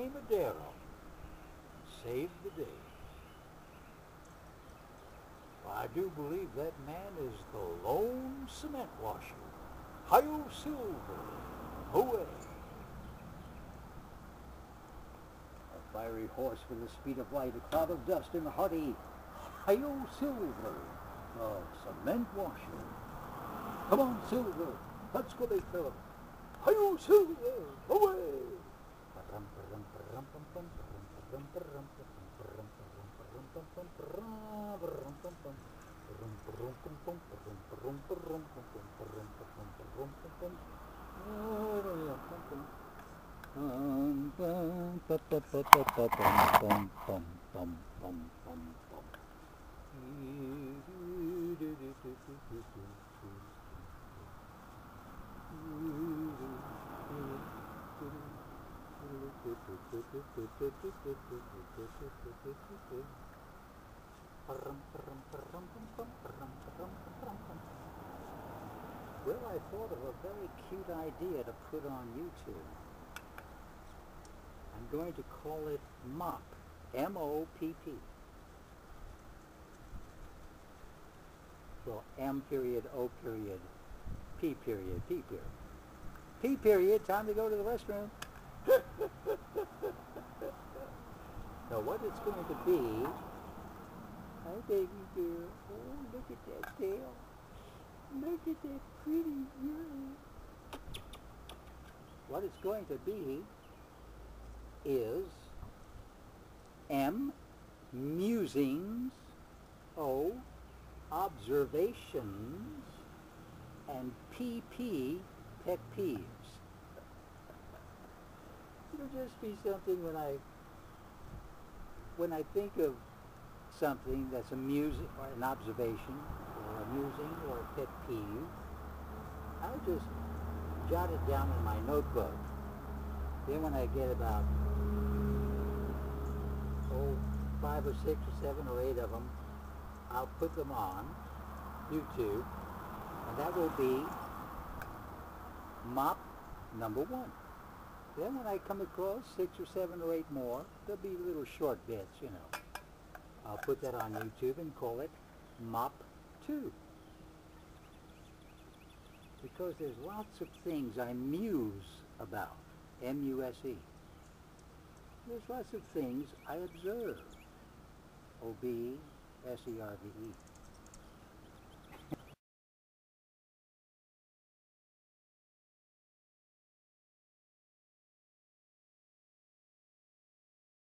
name edarem saved the day. I do believe that man is the lone cement washer. Hi-yo silver, away. A fiery horse with the speed of light, a cloud of dust and a hearty hi-yo silver, a cement washer. Come on, Silver, let's go, big fella. Hi-yo Silver, away. Well, I thought of a very cute idea to put on YouTube. I'm going to call it M.O.P.P. M-O-P-P. Well, M period, O period, P period, P period. P period, time to go to the restroom. So what it's going to be, hi baby girl, oh look at that tail, look at that pretty girl. What it's going to be is M, musings, O, observations, and P, pet peeves. It'll just be something when I think of something that's amusing, or an observation, or amusing, or a pet peeve, I'll just jot it down in my notebook. Then when I get about 5 or 6 or 7 or 8 of them, I'll put them on YouTube, and that will be M.O.P. number 1. Then when I come across 6 or 7 or 8 more, there'll be little short bits, you know. I'll put that on YouTube and call it M.O.P. 2. Because there's lots of things I muse about, M-U-S-E. There's lots of things I observe, O-B-S-E-R-V-E.